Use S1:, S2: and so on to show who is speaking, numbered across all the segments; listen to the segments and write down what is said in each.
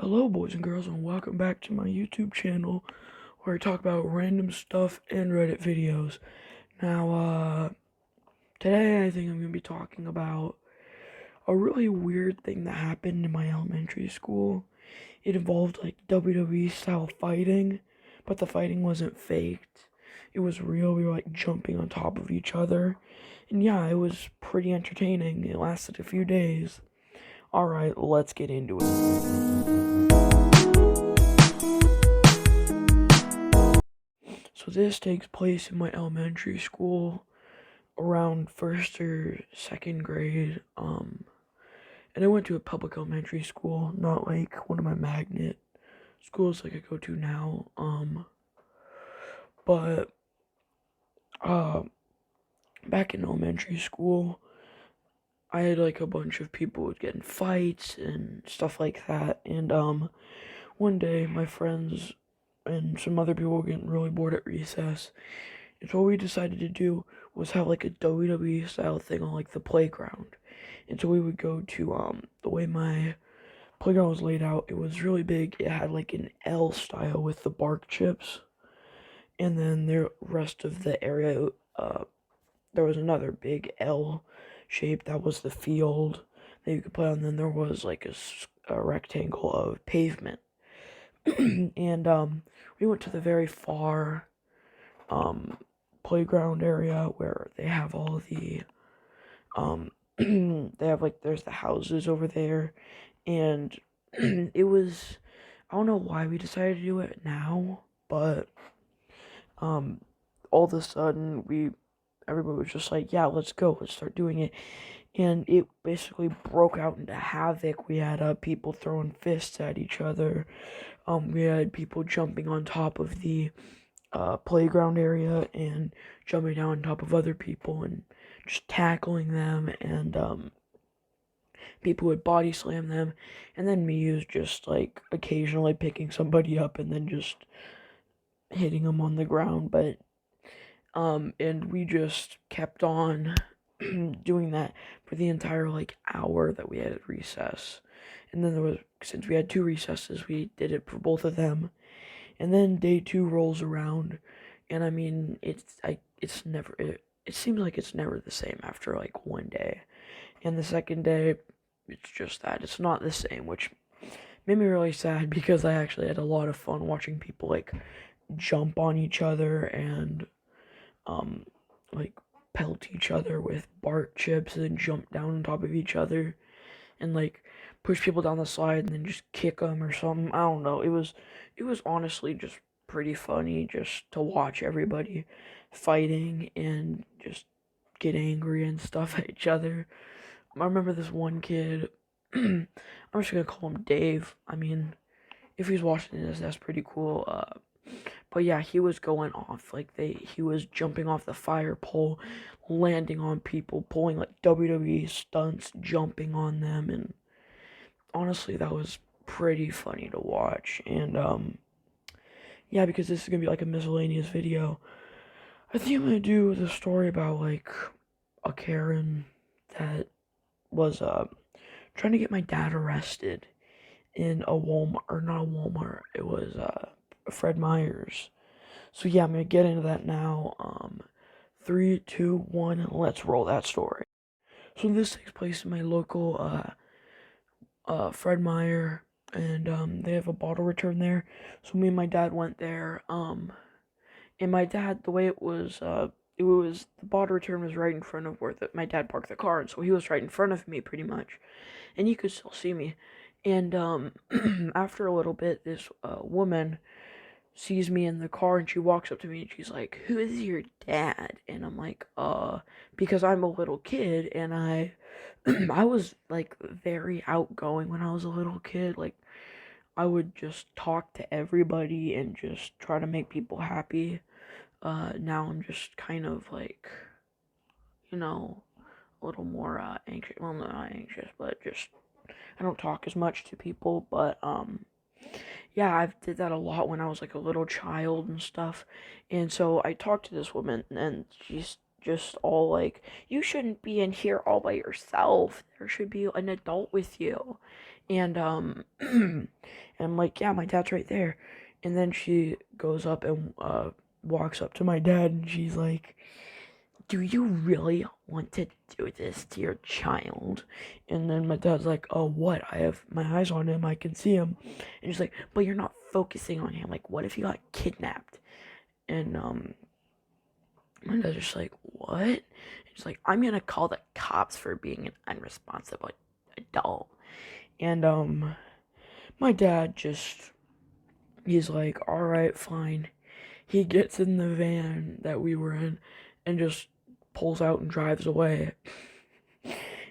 S1: Hello, boys and girls, and welcome back to my YouTube channel where I talk about random stuff and Reddit videos. Now, today I think I'm going to be talking about a really weird thing that happened in my elementary school. It involved like WWE style fighting, but the fighting wasn't faked. It was real. We were like jumping on top of each other. And yeah, it was pretty entertaining. It lasted a few days. Alright, let's get into it. So this takes place in my elementary school around first or second grade. And I went to a public elementary school, not like one of my magnet schools like I go to now. But uh, back in elementary school, I had like a bunch of people would get in fights and stuff like that. And one day my friends and some other people were getting really bored at recess. And so what we decided to do was have like a WWE style thing on like the playground. And so we would go to the way my playground was laid out, it was really big. It had like an L style with the bark chips. And then the rest of the area, there was another big L shape that was the field that you could play on. Then there was like a rectangle of pavement. And we went to the very far playground area where they have all the they have like there's the houses over there, and it was, I don't know why we decided to do it now, but um all of a sudden everybody was just like, yeah, let's go, let's start doing it. And it basically broke out into havoc. We had people throwing fists at each other. We had people jumping on top of the playground area and jumping down on top of other people and just tackling them, and people would body slam them, and then me was just like occasionally picking somebody up and then just hitting them on the ground. But and we just kept on doing that for the entire like hour that we had at recess. And then since we had two recesses, we did it for both of them. And then day 2 rolls around, and I mean, it seems like it's never the same after like one day. And the second day, it's just that it's not the same, which made me really sad because I actually had a lot of fun watching people like jump on each other and um like pelt each other with bark chips and then jump down on top of each other and like push people down the slide and then just kick them or something. I don't know. It was honestly just pretty funny just to watch everybody fighting and just get angry and stuff at each other. I remember this one kid. I'm just gonna call him Dave. I mean, if he's watching this, that's pretty cool. But yeah, he was going off. Like he was jumping off the fire pole, landing on people, pulling like WWE stunts, jumping on them, and honestly, that was pretty funny to watch. And yeah, because this is gonna be like a miscellaneous video, I think I'm gonna do the story about like a Karen that was trying to get my dad arrested in a Walmart, or not a Walmart, it was Fred Meyer's. So yeah, I'm gonna get into that now. 3, 2, 1, let's roll that story. So this takes place in my local Fred Meyer, and they have a bottle return there. So me and my dad went there. And my dad, the way it was the bottle return was right in front of where my dad parked the car, and so he was right in front of me pretty much, and you could still see me. And after a little bit, this woman sees me in the car and she walks up to me and she's like, "Who is your dad?" And I'm like, because I'm a little kid and I was like very outgoing when I was a little kid. Like I would just talk to everybody and just try to make people happy. Now I'm just kind of like, you know, a little more anxious. Well, not anxious, but just I don't talk as much to people. But yeah, I've did that a lot when I was like a little child and stuff. And so I talked to this woman, and she's just all like, "You shouldn't be in here all by yourself. There should be an adult with you." And and I'm like, yeah, my dad's right there. And then she goes up and walks up to my dad, and she's like, do you really want to do this to your child? And then my dad's like, oh, what? I have my eyes on him. I can see him. And she's like, but you're not focusing on him. Like, what if he got kidnapped? And my dad's just like, what? And she's like, I'm gonna call the cops for being an unresponsible adult. And my dad just, he's like, all right, fine. He gets in the van that we were in and just pulls out and drives away.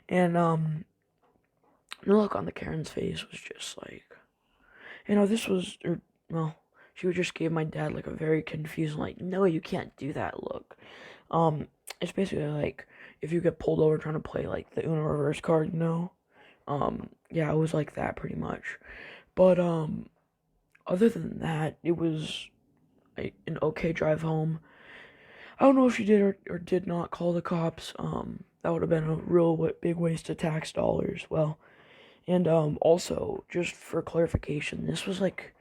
S1: And the look on the Karen's face was just like, this was, well, she would just give my dad like a very confused, like, no, you can't do that look. It's basically like if you get pulled over trying to play like the Uno reverse card, yeah, it was like that pretty much. But other than that, it was an okay drive home. I don't know if she did or did not call the cops. That would have been a real big waste of tax dollars. Well, and also just for clarification, this was like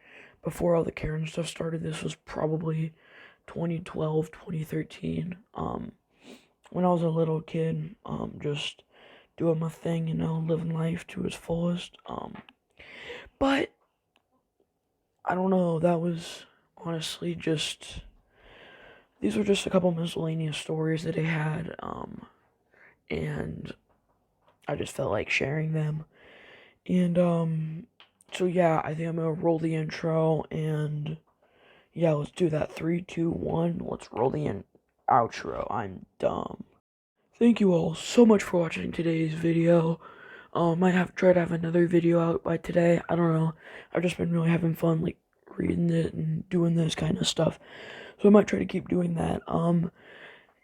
S1: before all the Karen stuff started. This was probably 2012, 2013. When I was a little kid, just doing my thing, living life to its fullest. But I don't know. That was honestly just. These were just a couple miscellaneous stories that I had, and I just felt like sharing them. And so yeah, I think I'm gonna roll the intro, and yeah, let's do that. 3, 2, 1. Let's roll the outro. I'm dumb. Thank you all so much for watching today's video. Might have try to have another video out by today. I don't know. I've just been really having fun, like reading it and doing this kind of stuff. So I might try to keep doing that.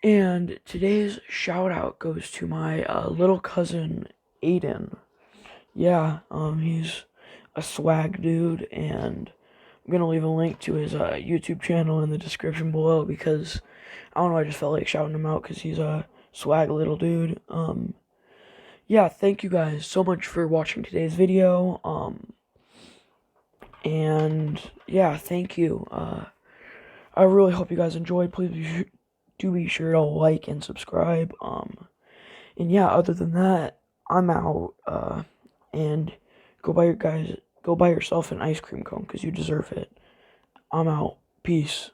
S1: And today's shout out goes to my little cousin Aiden. Yeah, he's a swag dude, and I'm gonna leave a link to his YouTube channel in the description below because I don't know, I just felt like shouting him out because he's a swag little dude. Yeah, thank you guys so much for watching today's video. And yeah, thank you. I really hope you guys enjoyed. Please do be sure to like and subscribe. And yeah, other than that, I'm out. And go buy yourself an ice cream cone because you deserve it. I'm out. Peace.